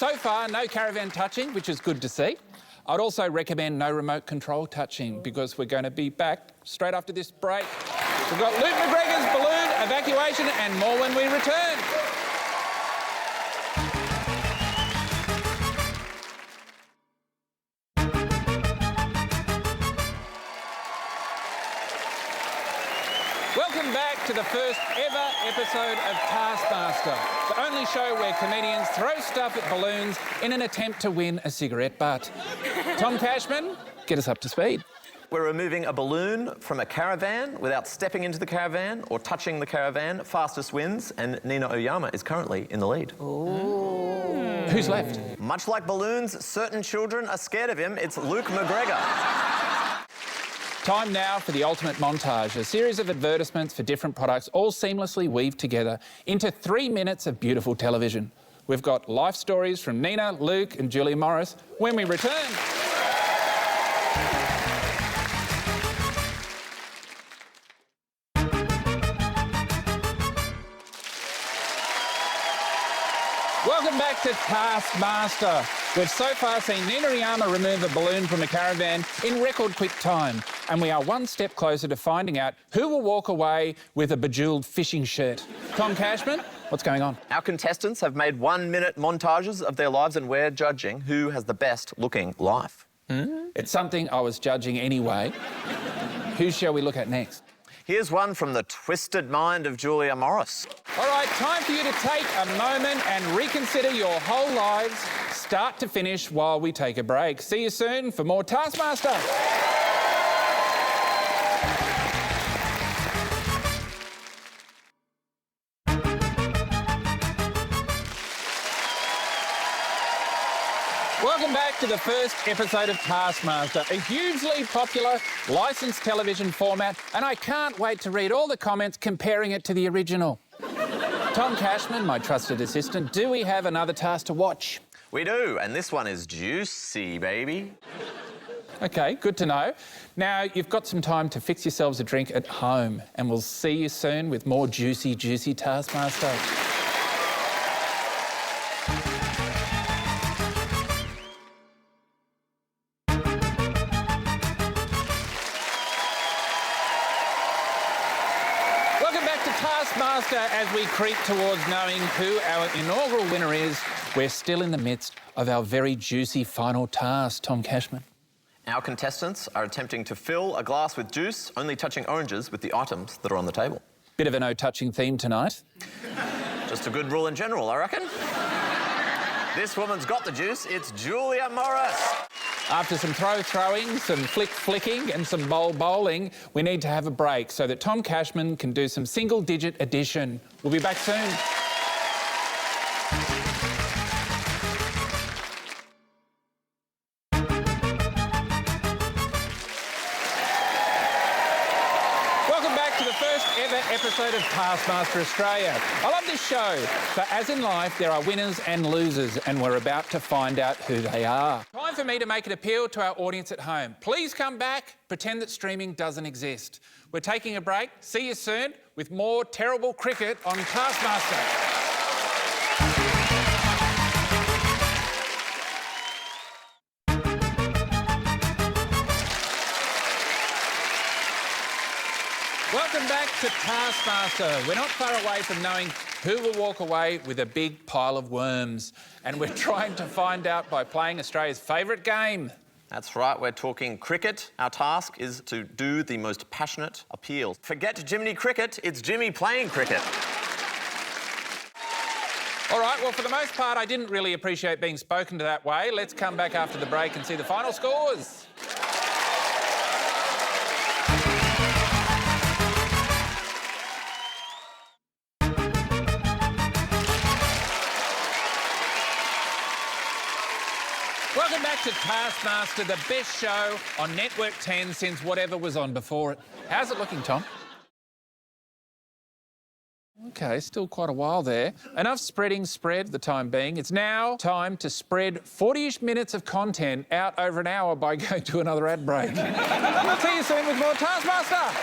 So far, no caravan touching, which is good to see. I'd also recommend no remote control touching because we're going to be back straight after this break. We've got Luke McGregor's balloon evacuation and more when we return. Welcome back to the first ever episode of Taskmaster, the only show where comedians throw stuff at balloons in an attempt to win a cigarette butt. Tom Cashman, get us up to speed. We're removing a balloon from a caravan without stepping into the caravan or touching the caravan. Fastest wins, and Nina Oyama is currently in the lead. Ooh. Who's left? Much like balloons, certain children are scared of him. It's Luke McGregor. Time now for the ultimate montage, a series of advertisements for different products all seamlessly weaved together into 3 minutes of beautiful television. We've got life stories from Nina, Luke and Julia Morris when we return. Welcome back to Taskmaster. We've so far seen Nina Oyama remove a balloon from a caravan in record quick time, and we are one step closer to finding out who will walk away with a bejewelled fishing shirt. Tom Cashman, what's going on? Our contestants have made 1-minute montages of their lives and we're judging who has the best looking life. It's something I was judging anyway. Who shall we look at next? Here's one from the twisted mind of Julia Morris. All right, time for you to take a moment and reconsider your whole lives, start to finish, while we take a break. See you soon for more Taskmaster. Welcome back to the first episode of Taskmaster, a hugely popular licensed television format, and I can't wait to read all the comments comparing it to the original. Tom Cashman, my trusted assistant, do we have another task to watch? We do, and this one is juicy, baby. OK, good to know. Now, you've got some time to fix yourselves a drink at home, and we'll see you soon with more juicy, juicy Taskmaster. Taskmaster, as we creep towards knowing who our inaugural winner is, we're still in the midst of our very juicy final task. Tom Cashman. Our contestants are attempting to fill a glass with juice, only touching oranges with the items that are on the table. Bit of a no-touching theme tonight. Just a good rule in general, I reckon. This woman's got the juice. It's Julia Morris. After some throwing, some flicking and some bowling, we need to have a break so that Tom Cashman can do some single-digit addition. We'll be back soon. Welcome back to the first ever episode of Taskmaster Australia. I love this show, but as in life, there are winners and losers, and we're about to find out who they are. Time for me to make an appeal to our audience at home. Please come back, pretend that streaming doesn't exist. We're taking a break. See you soon with more terrible cricket on Taskmaster. Welcome back to Taskmaster. We're not far away from knowing who will walk away with a big pile of worms. And we're trying to find out by playing Australia's favourite game. That's right, we're talking cricket. Our task is to do the most passionate appeal. Forget Jimmy Cricket, it's Jimmy playing cricket. All right, well, for the most part, I didn't really appreciate being spoken to that way. Let's come back after the break and see the final scores. Welcome back to Taskmaster, the best show on Network 10 since whatever was on before it. How's it looking, Tom? OK, still quite a while there. Enough spread for the time being. It's now time to spread 40-ish minutes of content out over an hour by going to another ad break. We'll see you soon with more Taskmaster.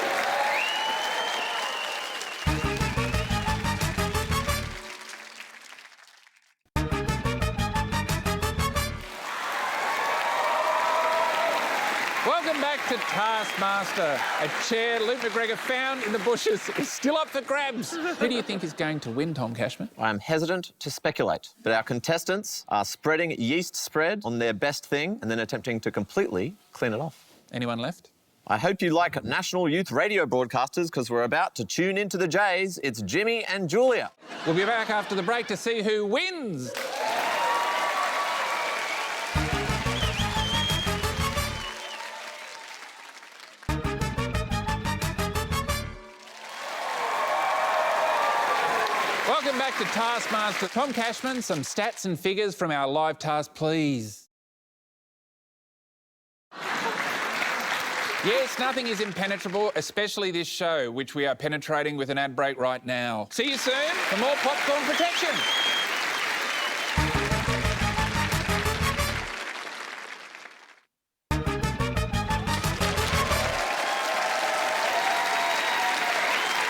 Welcome back to Taskmaster. A chair Luke McGregor found in the bushes is still up for grabs. Who do you think is going to win, Tom Cashman? I am hesitant to speculate, but our contestants are spreading yeast spread on their best thing and then attempting to completely clean it off. Anyone left? I hope you like national youth radio broadcasters because we're about to tune into the Jays. It's Jimmy and Julia. We'll be back after the break to see who wins. Welcome back to Taskmaster. Tom Cashman, some stats and figures from our live task, please. Yes, nothing is impenetrable, especially this show, which we are penetrating with an ad break right now. See you soon for more popcorn protection.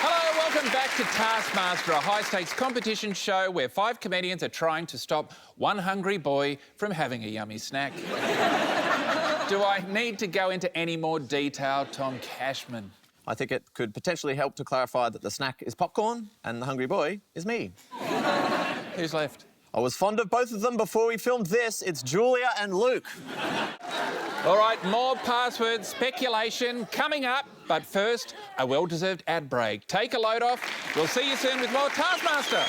Hello, welcome back to Taskmaster, a high-stakes competition show where 5 comedians are trying to stop one hungry boy from having a yummy snack. Do I need to go into any more detail, Tom Cashman? I think it could potentially help to clarify that the snack is popcorn and the hungry boy is me. Who's left? I was fond of both of them before we filmed this. It's Julia and Luke. All right, more password speculation coming up. But first, a well-deserved ad break. Take a load off. We'll see you soon with more Taskmaster.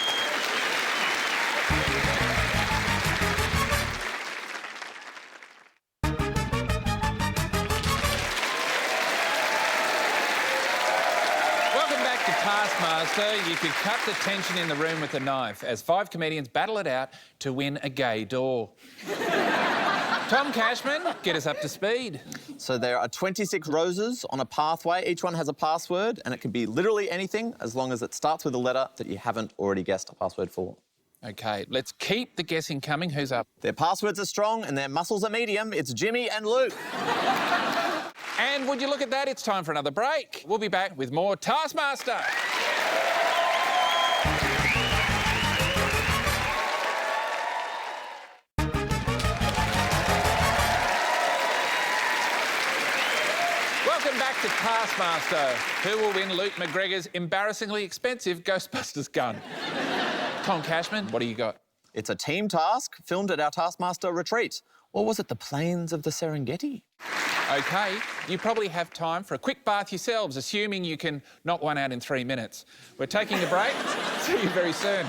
Taskmaster, you could cut the tension in the room with a knife as 5 comedians battle it out to win a gay door. Tom Cashman, get us up to speed. So there are 26 roses on a pathway. Each one has a password, and it can be literally anything as long as it starts with a letter that you haven't already guessed a password for. OK, let's keep the guessing coming. Who's up? Their passwords are strong and their muscles are medium. It's Jimmy and Luke. And would you look at that, it's time for another break. We'll be back with more Taskmaster. Welcome back to Taskmaster. Who will win Luke McGregor's embarrassingly expensive Ghostbusters gun? Tom Cashman, what do you got? It's a team task filmed at our Taskmaster retreat. Or was it the plains of the Serengeti? OK, you probably have time for a quick bath yourselves, assuming you can knock one out in 3 minutes. We're taking a break. See you very soon.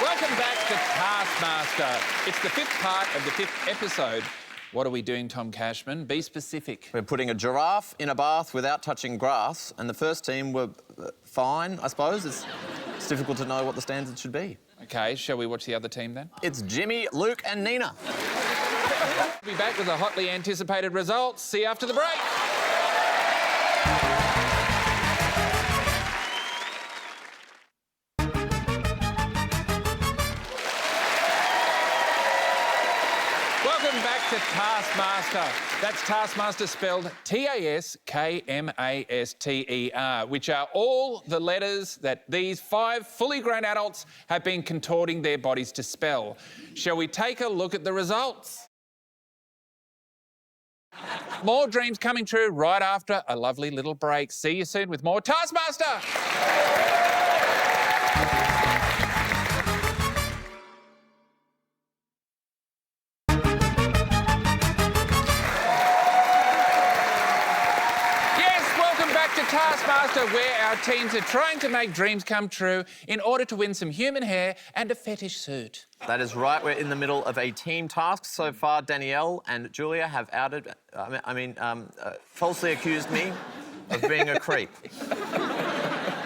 Welcome back to Taskmaster. It's the 5th part of the 5th episode. What are we doing, Tom Cashman? Be specific. We're putting a giraffe in a bath without touching grass, and the first team were fine, I suppose. It's difficult to know what the standard should be. OK, shall we watch the other team then? It's Jimmy, Luke and Nina. We'll be back with the hotly anticipated results. See you after the break. Welcome back to Taskmaster. That's Taskmaster spelled Taskmaster, which are all the letters that these 5 fully grown adults have been contorting their bodies to spell. Shall we take a look at the results? More dreams coming true right after a lovely little break. See you soon with more Taskmaster. Taskmaster, where our teams are trying to make dreams come true in order to win some human hair and a fetish suit. That is right. We're in the middle of a team task. So far, Danielle and Julia have falsely accused me of being a creep.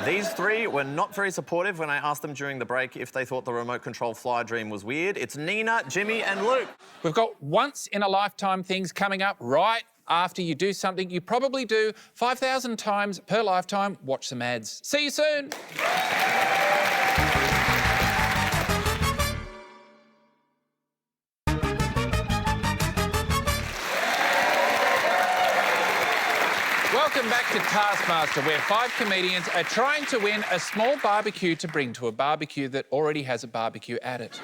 These 3 were not very supportive when I asked them during the break if they thought the remote control fly dream was weird. It's Nina, Jimmy and Luke. We've got once-in-a-lifetime things coming up right after you do something you probably do 5,000 times per lifetime. Watch some ads. See you soon. Welcome back to Taskmaster, where 5 comedians are trying to win a small barbecue to bring to a barbecue that already has a barbecue at it.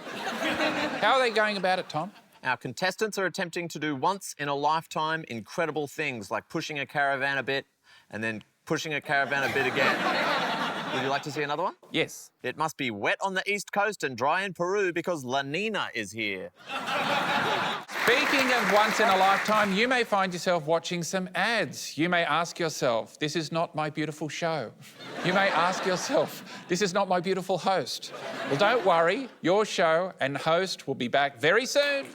How are they going about it, Tom? Our contestants are attempting to do once-in-a-lifetime incredible things like pushing a caravan a bit and then pushing a caravan a bit again. Would you like to see another one? Yes. It must be wet on the East Coast and dry in Peru because La Nina is here. Speaking of once in a lifetime, you may find yourself watching some ads. You may ask yourself, this is not my beautiful show. You may ask yourself, this is not my beautiful host. Well, don't worry, your show and host will be back very soon.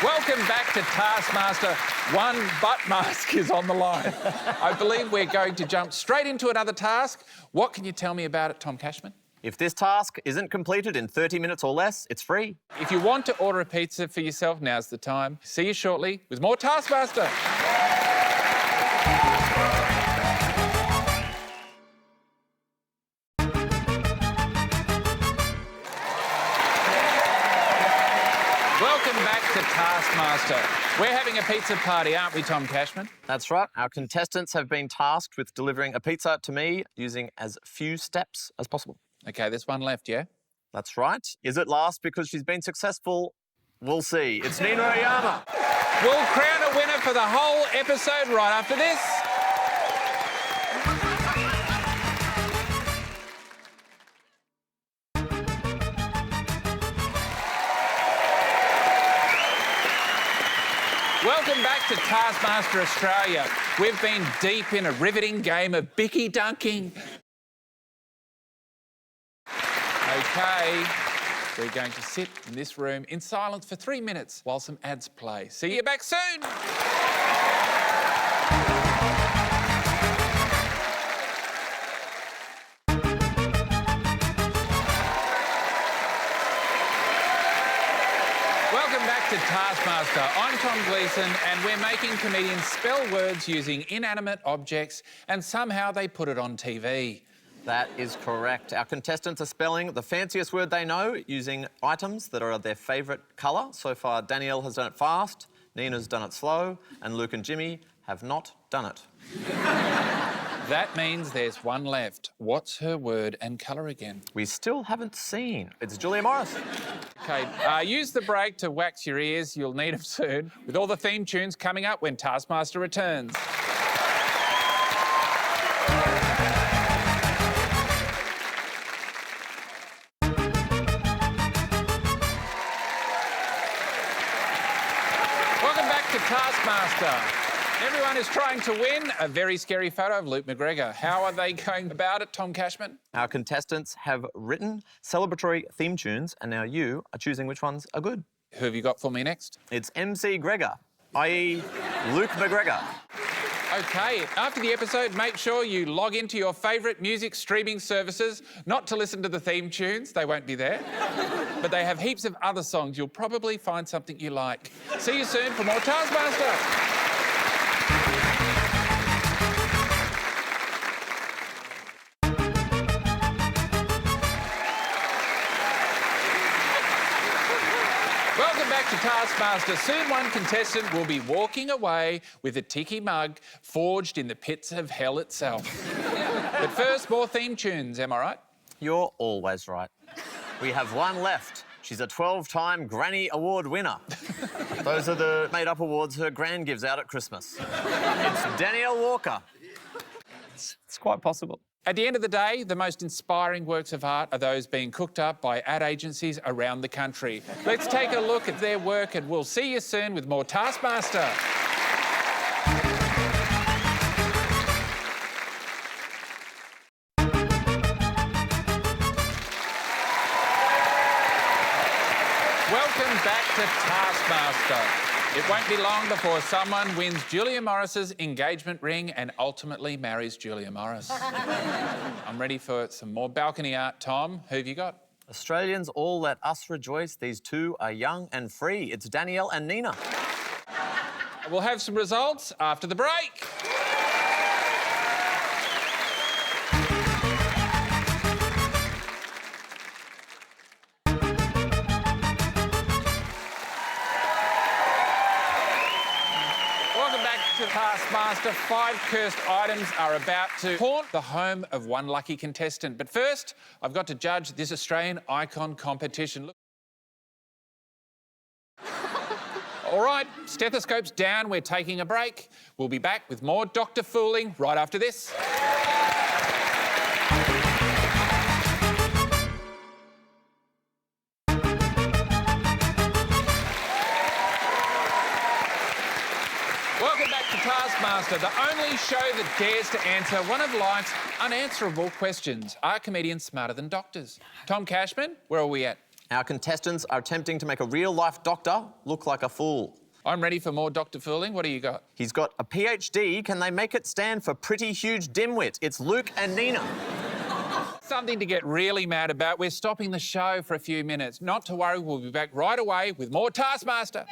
Welcome back to Taskmaster. One butt mask is on the line. I believe we're going to jump straight into another task. What can you tell me about it, Tom Cashman? If this task isn't completed in 30 minutes or less, it's free. If you want to order a pizza for yourself, now's the time. See you shortly with more Taskmaster. Welcome back to Taskmaster. We're having a pizza party, aren't we, Tom Cashman? That's right. Our contestants have been tasked with delivering a pizza to me using as few steps as possible. OK, there's one left, yeah? That's right. Is it last because she's been successful? We'll see. It's Nina Oyama. We'll crown a winner for the whole episode right after this. Welcome back to Taskmaster Australia. We've been deep in a riveting game of bicky dunking. OK, we're going to sit in this room in silence for 3 minutes while some ads play. See you back soon. Welcome back to Taskmaster. I'm Tom Gleeson and we're making comedians spell words using inanimate objects and somehow they put it on TV. That is correct. Our contestants are spelling the fanciest word they know using items that are their favourite colour. So far, Danielle has done it fast, Nina's done it slow, and Luke and Jimmy have not done it. That means there's one left. What's her word and colour again? We still haven't seen. It's Julia Morris. OK, use the break to wax your ears. You'll need them soon, with all the theme tunes coming up when Taskmaster returns. Welcome back to Taskmaster. Everyone is trying to win a very scary photo of Luke McGregor. How are they going about it, Tom Cashman? Our contestants have written celebratory theme tunes, and now you are choosing which ones are good. Who have you got for me next? It's MC Gregor, i.e. Luke McGregor. OK, after the episode, make sure you log into your favourite music streaming services, not to listen to the theme tunes, they won't be there, but they have heaps of other songs. You'll probably find something you like. See you soon for more Taskmaster. Welcome back to Taskmaster. Soon one contestant will be walking away with a tiki mug forged in the pits of hell itself. But first, more theme tunes, am I right? You're always right. We have one left. She's a 12-time Granny Award winner. Those are the made-up awards her gran gives out at Christmas. It's Danielle Walker. It's quite possible. At the end of the day, the most inspiring works of art are those being cooked up by ad agencies around the country. Let's take a look at their work and we'll see you soon with more Taskmaster. Welcome back to Taskmaster. It won't be long before someone wins Julia Morris's engagement ring and ultimately marries Julia Morris. I'm ready for some more balcony art. Tom, who have you got? Australians, all let us rejoice. These two are young and free. It's Danielle and Nina. We'll have some results after the break. Taskmaster. 5 cursed items are about to haunt the home of one lucky contestant. But first, I've got to judge this Australian icon competition. Look. All right, stethoscopes down, we're taking a break. We'll be back with more Dr. Fooling right after this. Welcome back to Taskmaster, the only show that dares to answer one of life's unanswerable questions. Are comedians smarter than doctors? Tom Cashman, where are we at? Our contestants are attempting to make a real-life doctor look like a fool. I'm ready for more Dr. Fooling. What do you got? He's got a PhD. Can they make it stand for pretty huge dimwit? It's Luke and Nina. Something to get really mad about. We're stopping the show for a few minutes. Not to worry, we'll be back right away with more Taskmaster.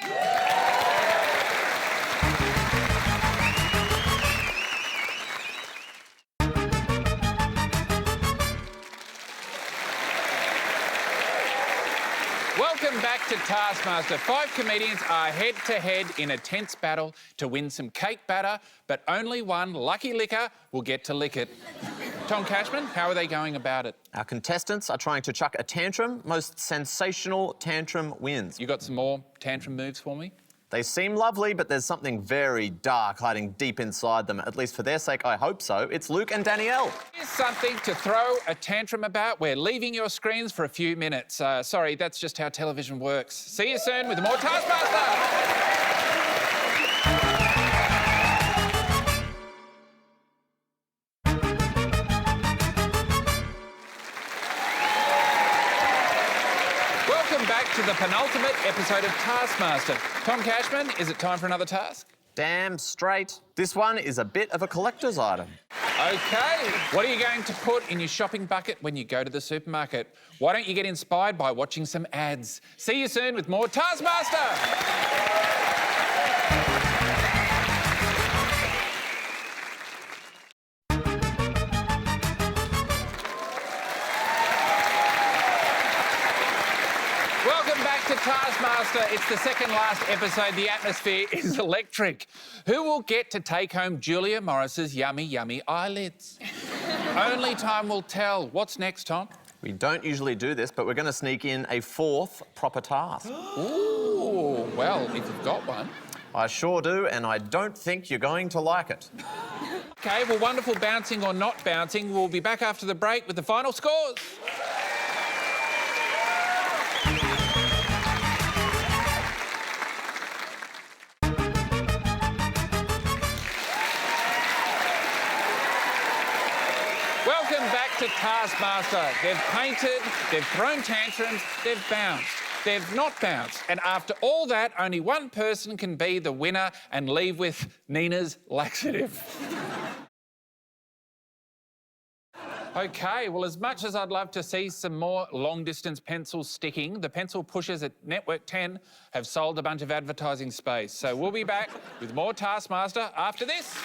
Welcome back to Taskmaster. 5 comedians are head-to-head in a tense battle to win some cake batter, but only one lucky licker will get to lick it. Tom Cashman, how are they going about it? Our contestants are trying to chuck a tantrum. Most sensational tantrum wins. You got some more tantrum moves for me? They seem lovely, but there's something very dark hiding deep inside them. At least for their sake, I hope so. It's Luke and Danielle. Here's something to throw a tantrum about. We're leaving your screens for a few minutes. Sorry, that's just how television works. See you soon with more Taskmaster. Welcome back to the penultimate episode of Taskmaster. Tom Cashman, is it time for another task? Damn straight. This one is a bit of a collector's item. OK. What are you going to put in your shopping bucket when you go to the supermarket? Why don't you get inspired by watching some ads? See you soon with more Taskmaster. Welcome back to Taskmaster. It's the second last episode. The atmosphere is electric. Who will get to take home Julia Morris's yummy, yummy eyelids? Only time will tell. What's next, Tom? We don't usually do this, but we're going to sneak in a 4th proper task. Ooh, well, if you've got one. I sure do, and I don't think you're going to like it. OK, well, wonderful bouncing or not bouncing. We'll be back after the break with the final scores. Welcome back to Taskmaster. They've painted, they've thrown tantrums, they've bounced, they've not bounced. And after all that, only one person can be the winner and leave with Nina's laxative. OK, well, as much as I'd love to see some more long-distance pencils sticking, the pencil pushers at Network 10 have sold a bunch of advertising space. So we'll be back with more Taskmaster after this.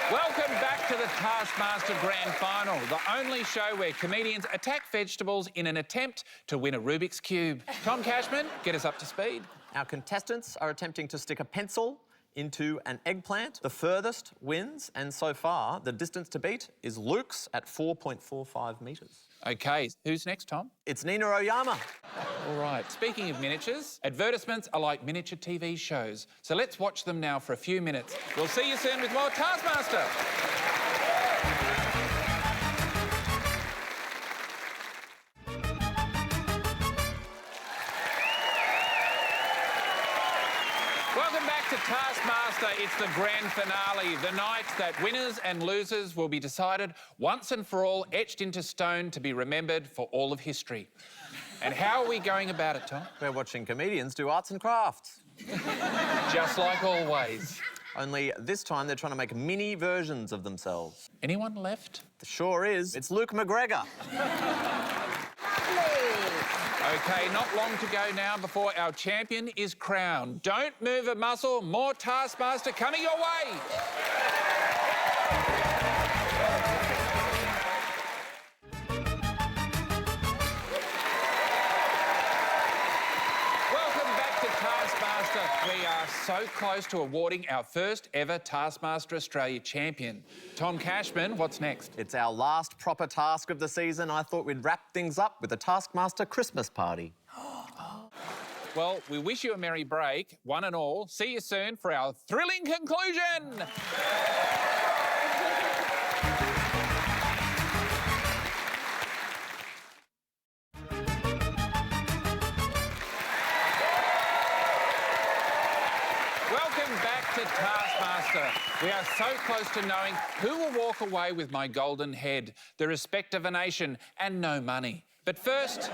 Welcome back to the Taskmaster Grand Final, the only show where comedians attack vegetables in an attempt to win a Rubik's Cube. Tom Cashman, get us up to speed. Our contestants are attempting to stick a pencil into an eggplant. The furthest wins, and so far, the distance to beat is Luke's at 4.45 metres. OK, who's next, Tom? It's Nina Oyama. All right, speaking of miniatures, advertisements are like miniature TV shows. So let's watch them now for a few minutes. We'll see you soon with more Taskmaster. Welcome back to Taskmaster. It's the grand finale, the night that winners and losers will be decided once and for all, etched into stone to be remembered for all of history. And how are we going about it, Tom? We're watching comedians do arts and crafts. Just like always. Only this time they're trying to make mini versions of themselves. Anyone left? There sure is. It's Luke McGregor. OK, not long to go now before our champion is crowned. Don't move a muscle, more Taskmaster coming your way. so close to awarding our first ever Taskmaster Australia champion. Tom Cashman, what's next? It's our last proper task of the season. I thought we'd wrap things up with a Taskmaster Christmas party. Well, we wish you a merry break, one and all. See you soon for our thrilling conclusion. Welcome back to Taskmaster. We are so close to knowing who will walk away with my golden head, the respect of a nation, and no money. But first,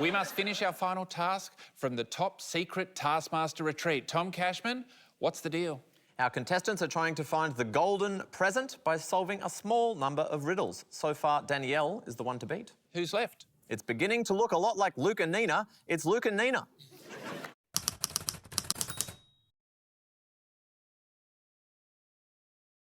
we must finish our final task from the top secret Taskmaster retreat. Tom Cashman, what's the deal? Our contestants are trying to find the golden present by solving a small number of riddles. So far, Danielle is the one to beat. Who's left? It's beginning to look a lot like Luke and Nina. It's Luke and Nina.